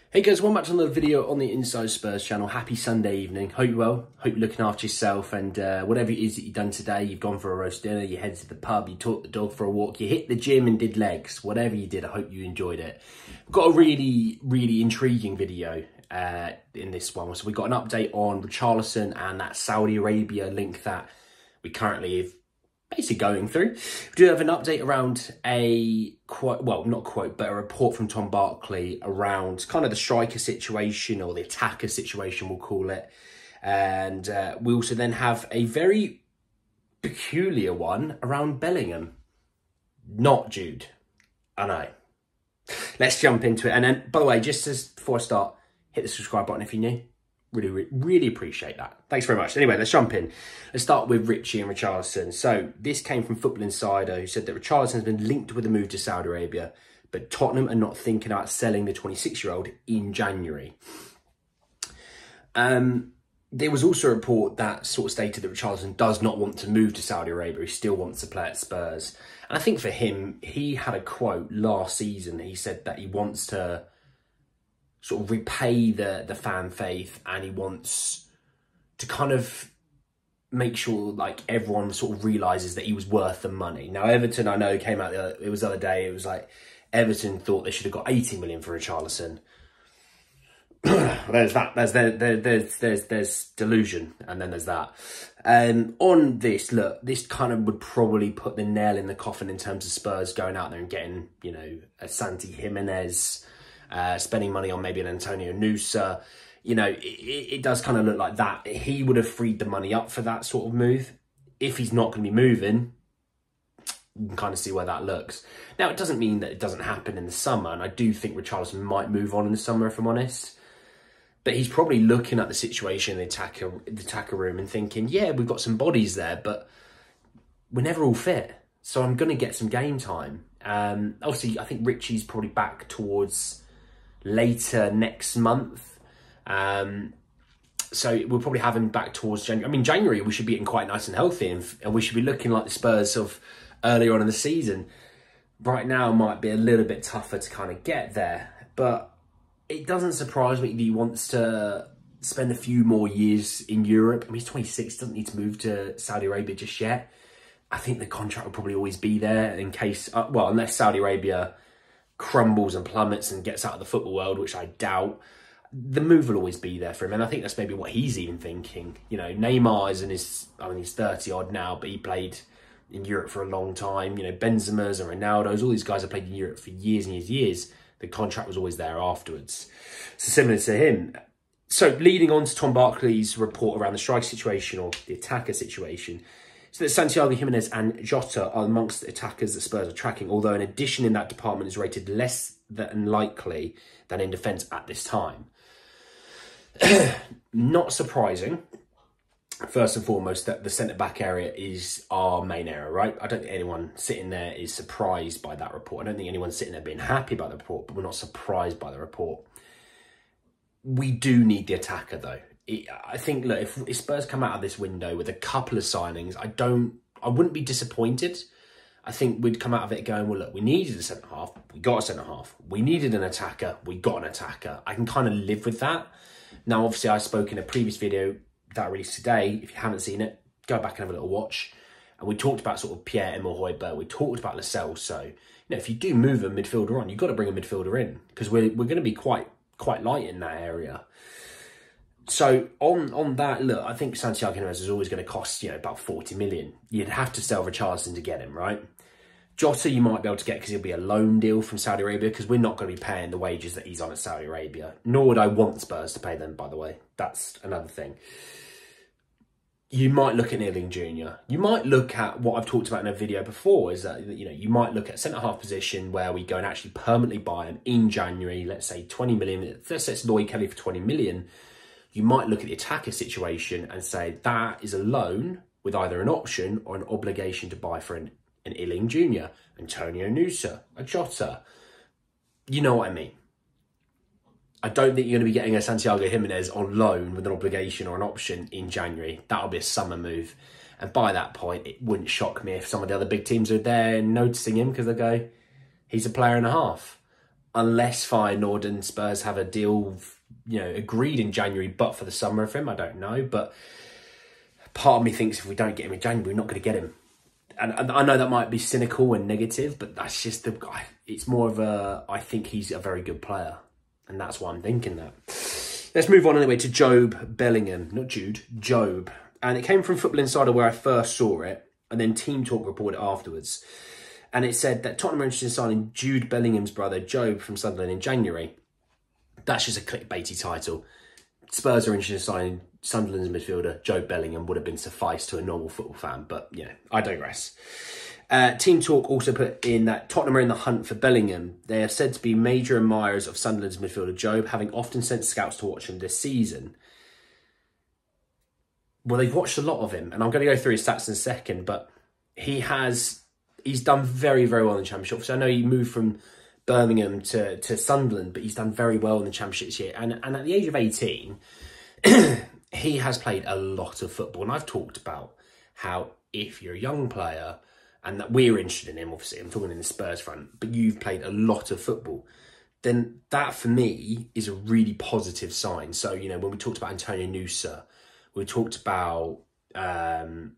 Hey guys, welcome back to another video on the Inside Spurs channel. Happy Sunday evening. Hope you're well. Hope you're looking after yourself and whatever it is that you've done today, you've gone for a roast dinner, you headed to the pub, you took the dog for a walk, you hit the gym and did legs. Whatever you did, I hope you enjoyed it. We've got a really intriguing video in this one. So we've got an update on Richarlison and that Saudi Arabia link that we currently have basically going through. We do have an update around a quote, well, not quote, but a report from Tom Barkley around kind of the striker situation or the attacker situation, we'll call it. And we also then have a very peculiar one around Bellingham, not Jude. I know. Let's jump into it. And then, by the way, just as before I start, hit the subscribe button if you're new. Really appreciate that. Thanks very much. Anyway, let's jump in. Let's start with Richie and Richarlison. So this came from Football Insider, who said that Richarlison has been linked with a move to Saudi Arabia, but Tottenham are not thinking about selling the 26-year-old in January. There was also a report that sort of stated that Richarlison does not want to move to Saudi Arabia. He still wants to play at Spurs. And I think for him, he had a quote last season. He said that he wants to sort of repay the fan faith, and he wants to kind of make sure like everyone sort of realises that he was worth the money. Now Everton, I know, came out it was the other day, it was like Everton thought they should have got 80 million for Richarlison. There's that, there's delusion, and then there's that. On this, look, this kind of would probably put the nail in the coffin in terms of Spurs going out there and getting, you know, a Santi Giménez, spending money on maybe an Antonio Nusa. You know, it does kind of look like that. He would have freed the money up for that sort of move. If he's not going to be moving, you can kind of see where that looks. Now, it doesn't mean that it doesn't happen in the summer, and I do think Richarlison might move on in the summer, if I'm honest. But he's probably looking at the situation in the attacker room and thinking, yeah, we've got some bodies there, but we're never all fit. So I'm going to get some game time. Obviously, I think Richie's probably back towards later next month. So we'll probably have him back towards January. I mean, January, we should be getting quite nice and healthy, and we should be looking like the Spurs of earlier on in the season. Right now might be a little bit tougher to kind of get there, but it doesn't surprise me that he wants to spend a few more years in Europe. I mean, he's 26, doesn't need to move to Saudi Arabia just yet. I think the contract will probably always be there in case, well, unless Saudi Arabia crumbles and plummets and gets out of the football world, which I doubt, the move will always be there for him. And I think that's maybe what he's even thinking. You know, Neymar is in his, I mean, he's 30 odd now, but he played in Europe for a long time. You know, Benzema's and Ronaldo's, all these guys have played in Europe for years and years. The contract was always there afterwards. So similar to him. So leading on to Tom Barkley's report around the strike situation or the attacker situation, so that Santiago Giménez and Jota are amongst the attackers that Spurs are tracking, although an addition in that department is rated less than likely than in defence at this time. Not surprising, first and foremost, that the centre-back area is our main area, right? I don't think anyone sitting there is surprised by that report. I don't think anyone's sitting there being happy about the report, but we're not surprised by the report. We do need the attacker, though. I think, look, if Spurs come out of this window with a couple of signings, I wouldn't be disappointed. I think we'd come out of it going, well, look, we needed a centre-half, we got a centre-half. We needed an attacker, we got an attacker. I can kind of live with that. Now, obviously, I spoke in a previous video that I released today. If you haven't seen it, go back and have a little watch. And we talked about sort of Pierre-Emile Højbjerg, we talked about Lascelles. So, you know, if you do move a midfielder on, you've got to bring a midfielder in, because we're going to be quite light in that area. So on that, look, I think Santiago Giménez is always going to cost, you know, about 40 million. You'd have to sell Richarlison to get him, right? Jota you might be able to get because he'll be a loan deal from Saudi Arabia, because we're not going to be paying the wages that he's on at Saudi Arabia. Nor would I want Spurs to pay them, by the way. That's another thing. You might look at Erling Jr. You might look at what I've talked about in a video before, is that, you know, you might look at centre-half position where we go and actually permanently buy him in January, let's say 20 million. Let's say it's Lloyd Kelly for 20 million. You might look at the attacker situation and say that is a loan with either an option or an obligation to buy for an Erling Jr., Antonio Nusa, a Jota. You know what I mean. I don't think you're going to be getting a Santiago Giménez on loan with an obligation or an option in January. That'll be a summer move. And by that point, it wouldn't shock me if some of the other big teams are there noticing him, because they go, he's a player and a half. unless Feyenoord and Spurs have a deal, you know, agreed in January, but for the summer of him, I don't know. But part of me thinks if we don't get him in January, we're not going to get him. And I know that might be cynical and negative, but that's just the guy. It's more of a, I think he's a very good player. And that's why I'm thinking that. Let's move on anyway to Jobe Bellingham. Not Jude, Jobe. And it came from Football Insider where I first saw it. And then Team Talk reported afterwards. And it said that Tottenham are interested in signing Jude Bellingham's brother, Jobe, from Sunderland in January. That's just a clickbaity title. Spurs are interested in signing Sunderland's midfielder, Jobe Bellingham, would have been suffice to a normal football fan. But, yeah, I digress. Team Talk also put in that Tottenham are in the hunt for Bellingham. They are said to be major admirers of Sunderland's midfielder, Jobe, having often sent scouts to watch him this season. Well, they've watched a lot of him, and I'm going to go through his stats in a second, but he's done very, very well in the Championship. So I know he moved from Birmingham to Sunderland, but he's done very well in the Championship this year. And at the age of 18, he has played a lot of football. And I've talked about how if you're a young player, and that we're interested in him, obviously, I'm talking in the Spurs front, but you've played a lot of football, then that, for me, is a really positive sign. So, you know, when we talked about Antonio Nusa, we talked about Illing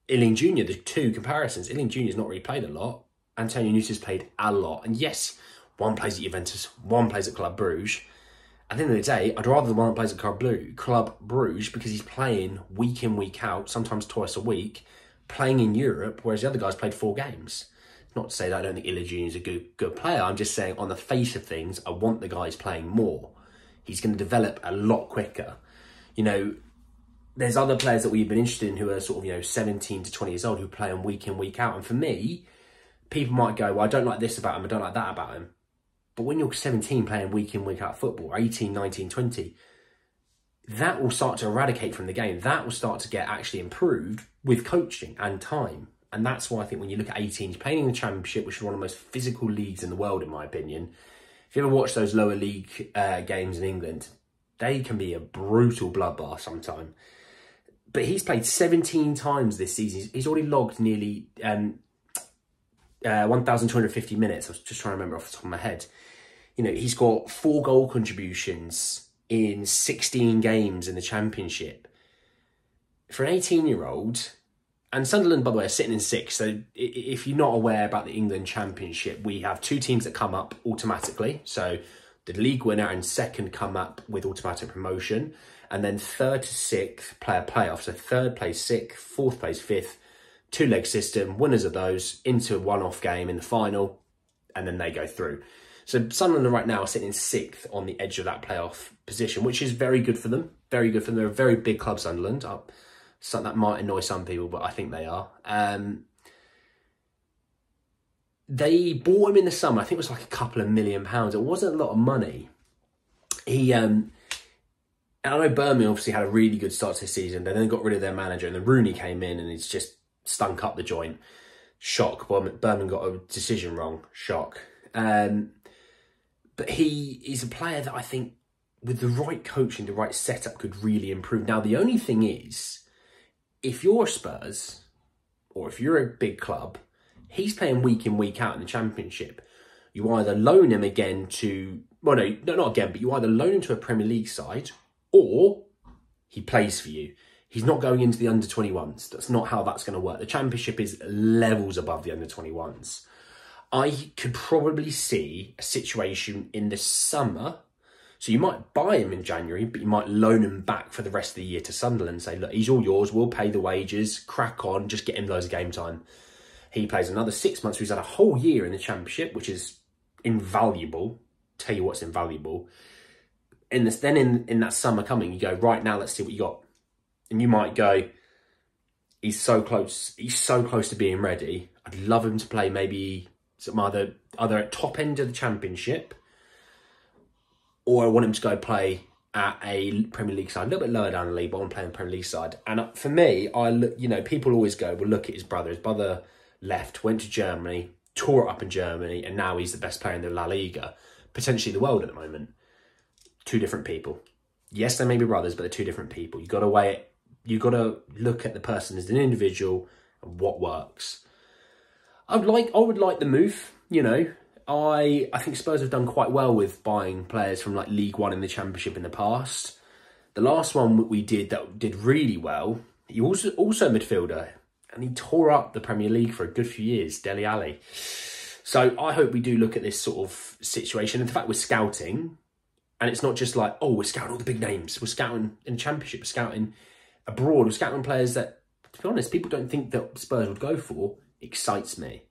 Jr., the two comparisons. Illing Jr. has not really played a lot. Antonio Nusa's played a lot. And yes, one plays at Juventus, one plays at Club Bruges. At the end of the day, I'd rather the one that plays at Club Bruges because he's playing week in, week out, sometimes twice a week, playing in Europe, whereas the other guys played 4 games. Not to say that I don't think Illing Jr. is a good player. I'm just saying on the face of things, I want the guys playing more. He's going to develop a lot quicker. You know, there's other players that we've been interested in who are sort of, you know, 17 to 20 years old who play on week in, week out. And for me, people might go, well, I don't like this about him, I don't like that about him. But when you're 17 playing week in, week out football, 18, 19, 20, that will start to eradicate from the game. That will start to get actually improved with coaching and time. And that's why I think when you look at 18, he's playing in the Championship, which is one of the most physical leagues in the world, in my opinion. If you ever watch those lower league games in England, they can be a brutal bloodbath sometimes. But he's played 17 times this season. He's already logged nearly 1,250 minutes. I was just trying to remember off the top of my head. You know, he's got 4 goal contributions in 16 games in the Championship. For an 18-year-old, and Sunderland, by the way, are sitting in 6th. So if you're not aware about the England Championship, we have 2 teams that come up automatically. So the league winner and second come up with automatic promotion. And then 3rd to 6th play a playoff. So 3rd plays 6th, 4th plays 5th. 2-leg system, winners of those into a one-off game in the final, and then they go through. So Sunderland right now are sitting in 6th on the edge of that playoff position, which is very good for them. Very good for them. They're a very big club, Sunderland. So that might annoy some people, but I think they are. They bought him in the summer. I think it was like a couple of £1 million. It wasn't a lot of money. And I know Birmingham obviously had a really good start to the season. They then got rid of their manager, and then Rooney came in, and it's just stunk up the joint. Shock. Birmingham got a decision wrong. Shock. But he's a player that I think with the right coaching, the right setup could really improve. Now, the only thing is, if you're Spurs, or if you're a big club, he's playing week in, week out in the Championship. You either loan him again to, well, no, not again, but you either loan him to a Premier League side, or he plays for you. He's not going into the under-21s. That's not how that's going to work. The Championship is levels above the under-21s. I could probably see a situation in the summer. So you might buy him in January, but you might loan him back for the rest of the year to Sunderland and say, look, he's all yours. We'll pay the wages. Crack on. Just get him loads of game time. He plays another 6 months. So he's had a whole year in the Championship, which is invaluable. Tell you what's invaluable. In that summer coming, you go, right, now let's see what you got. And you might go, he's so close. He's so close to being ready. I'd love him to play maybe some either at top end of the Championship, or I want him to go play at a Premier League side, a little bit lower down the league, but I want to play on the Premier League side. And for me, people always go, well, look at his brother. His brother left, went to Germany, tore it up in Germany, and now he's the best player in the La Liga, potentially the world at the moment. 2 different people. Yes, they may be brothers, but they're 2 different people. You've got to weigh it. You've got to look at the person as an individual and what works. I would like the move, you know. I think Spurs have done quite well with buying players from like League One in the Championship in the past. The last one we did that did really well, he was also a midfielder, and he tore up the Premier League for a good few years, Dele Alli. So I hope we do look at this sort of situation. In fact, we're scouting, and it's not just like, oh, we're scouting all the big names. We're scouting in the Championship, we're scouting abroad, we're scouting players that, to be honest, people don't think that Spurs would go for. Excites me.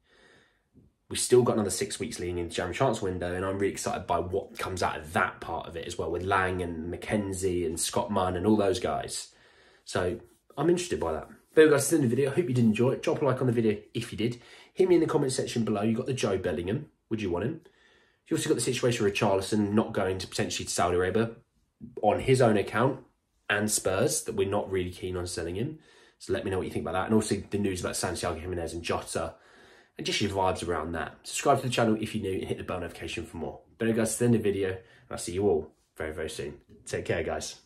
We've still got another 6 weeks leading into the January transfer window, and I'm really excited by what comes out of that part of it as well, with Lang and McKenzie and Scott Munn and all those guys. So I'm interested by that. But guys, that's the end of the video. I hope you did enjoy it. Drop a like on the video if you did. Hit me in the comment section below. You've got the Jobe Bellingham. Would you want him? You also got the situation with Richarlison not going to potentially to Saudi Arabia on his own account, and Spurs, that we're not really keen on selling him. So let me know what you think about that. And also the news about Santiago Giménez and Jota, and just your vibes around that. Subscribe to the channel if you're new and hit the bell notification for more. But anyway guys, that's the end of the video, and I'll see you all very, very soon. Take care, guys.